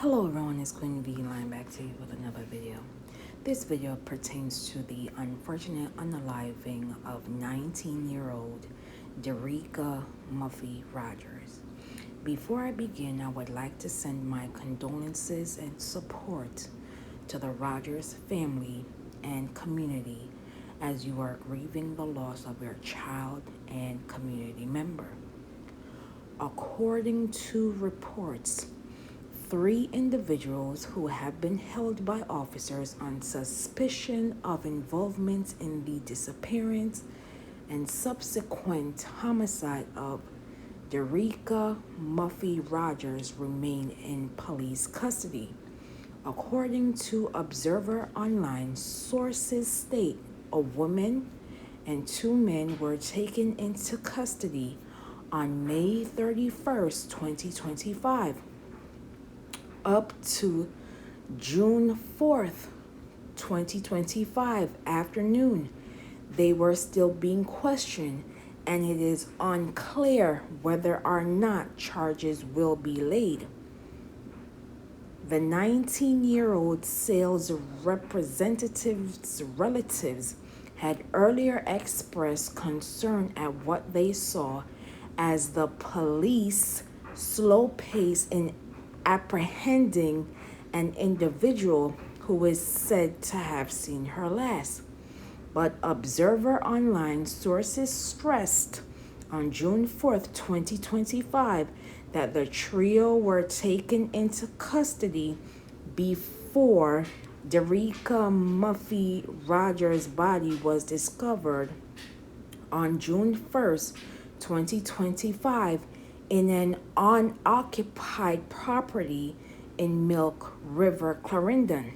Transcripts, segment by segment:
Hello everyone, it's QueenVLionz back to you with another video. This video pertains to the unfortunate unaliving of 19-year-old Derricka Muffy Rogers. Before I begin, I would like to send my condolences and support to the Rogers family and community as you are grieving the loss of your child and community member. According to reports, 3 individuals who have been held by officers on suspicion of involvement in the disappearance and subsequent homicide of Derricka Muffy Rogers remain in police custody. According to Observer Online, sources state a woman and 2 men were taken into custody on May 31st, 2025. Up to June 4th, 2025 afternoon, they were still being questioned, and it is unclear whether or not charges will be laid. The 19-year-old sales representative's relatives had earlier expressed concern at what they saw as the police slow pace in apprehending an individual who is said to have seen her last. But Observer Online sources stressed on June 4th, 2025, that the trio were taken into custody before Derricka Muffy Rogers' body was discovered on June 1st, 2025, in an unoccupied property in Milk River, Clarendon.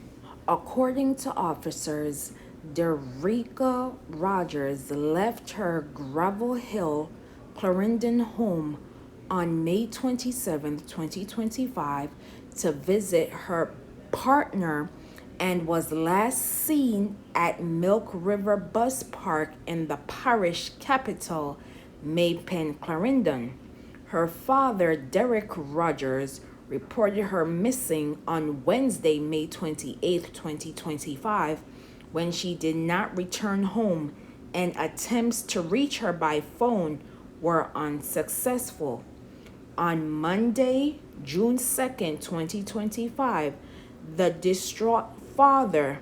According to officers, Derricka Rogers left her Gravel Hill, Clarendon home on May 27, 2025 to visit her partner and was last seen at Milk River Bus Park in the parish capital, Maypen, Clarendon. Her father, Derricka Rogers, reported her missing on Wednesday, May 28, 2025, when she did not return home, and attempts to reach her by phone were unsuccessful. On Monday, June 2nd, 2025, the distraught father,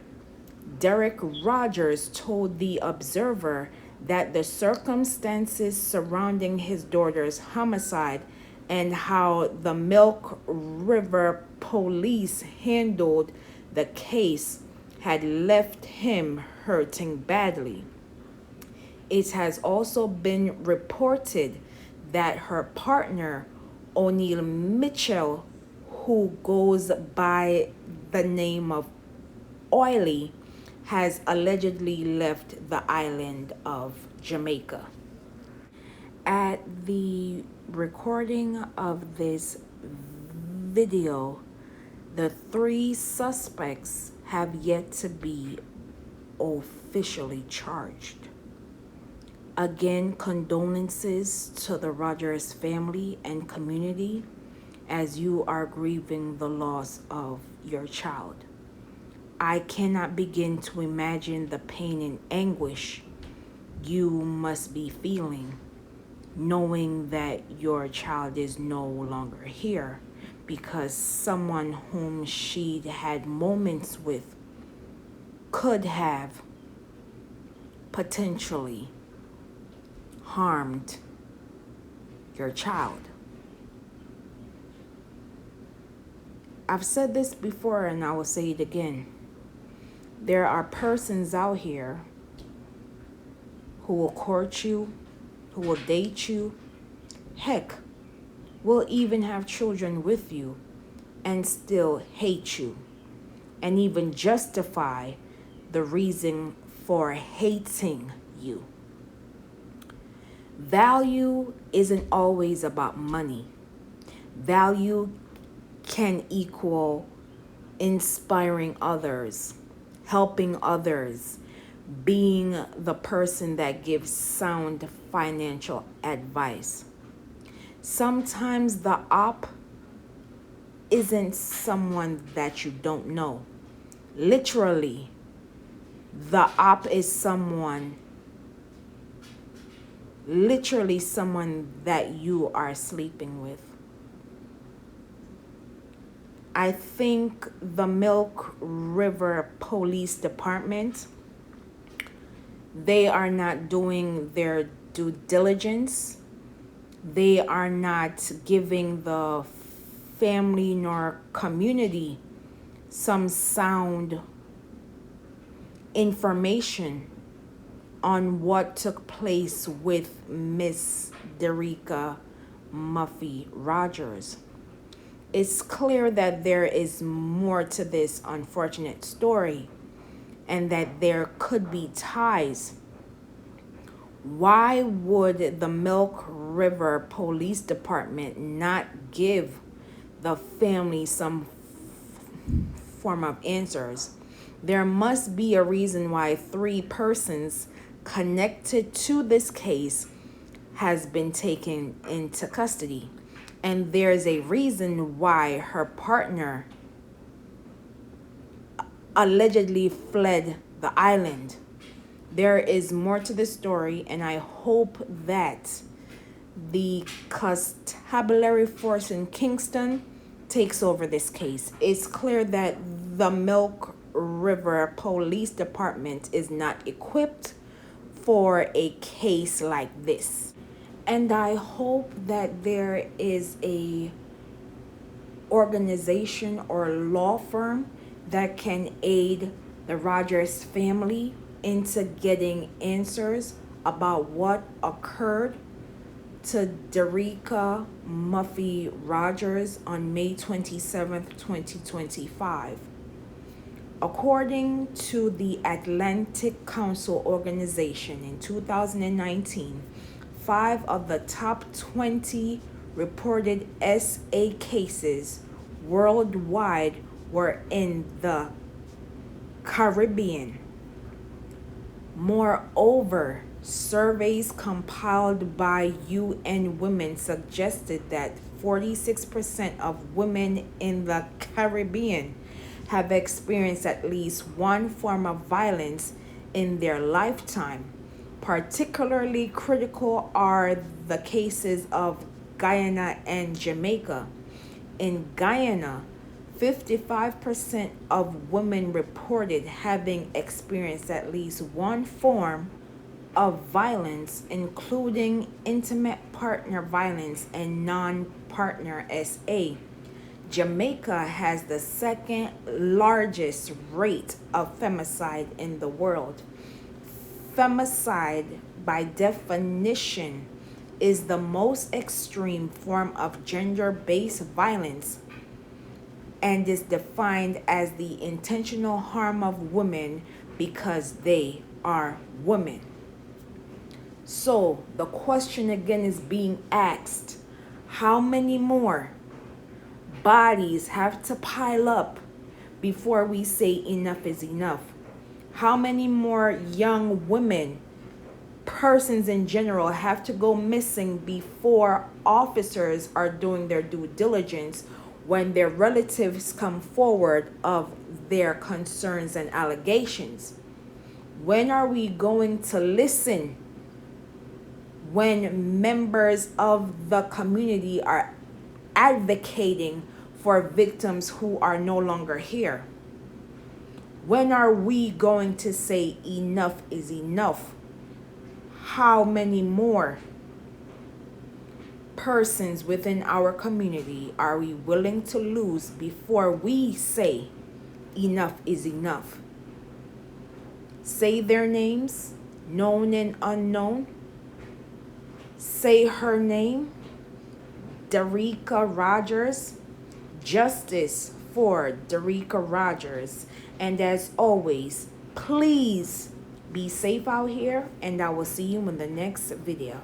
Derricka Rogers, told the Observer that the circumstances surrounding his daughter's homicide and how the Milk River police handled the case had left him hurting badly. It has also been reported that her partner, O'Neill Mitchell, who goes by the name of Oily, has allegedly left the island of Jamaica. At the recording of this video, the 3 suspects have yet to be officially charged. Again, condolences to the Rogers family and community as you are grieving the loss of your child. I cannot begin to imagine the pain and anguish you must be feeling, knowing that your child is no longer here because someone whom she had moments with could have potentially harmed your child. I've said this before and I will say it again. There are persons out here who will court you, who will date you, heck, will even have children with you and still hate you and even justify the reason for hating you. Value isn't always about money. Value can equal inspiring others, helping others, being the person that gives sound financial advice. Sometimes the isn't someone that you don't know. Literally, the op is someone, literally someone that you are sleeping with. I think the Milk River Police Department, they are not doing their due diligence. They are not giving the family nor community some sound information on what took place with Miss Derricka Muffy Rogers. It's clear that there is more to this unfortunate story and that there could be ties. Why would the Milk River Police Department not give the family some form of answers? There must be a reason why 3 persons connected to this case has been taken into custody. And there's a reason why her partner allegedly fled the island. There is more to this story, and I hope that the constabulary force in Kingston takes over this case. It's clear that the Milk River Police Department is not equipped for a case like this. And I hope that there is a organization or law firm that can aid the Rogers family into getting answers about what occurred to Derricka Muffy Rogers on May 27th, 2025. According to the Atlantic Council organization in 2019, 5 of the top 20 reported SA cases worldwide were in the Caribbean. Moreover, surveys compiled by UN Women suggested that 46% of women in the Caribbean have experienced at least one form of violence in their lifetime. Particularly critical are the cases of Guyana and Jamaica. In Guyana, 55% of women reported having experienced at least one form of violence, including intimate partner violence and non-partner SA. Jamaica has the 2nd largest rate of femicide in the world. Femicide, by definition, is the most extreme form of gender-based violence and is defined as the intentional harm of women because they are women. So the question again is being asked, how many more bodies have to pile up before we say enough is enough? How many more young women, persons in general, have to go missing before officers are doing their due diligence when their relatives come forward of their concerns and allegations? When are we going to listen when members of the community are advocating for victims who are no longer here? When are we going to say enough is enough? How many more persons within our community are we willing to lose before we say enough is enough? Say their names, known and unknown. Say her name, Derricka Rogers. Justice for Derricka Rogers. And as always, please be safe out here, and I will see you in the next video.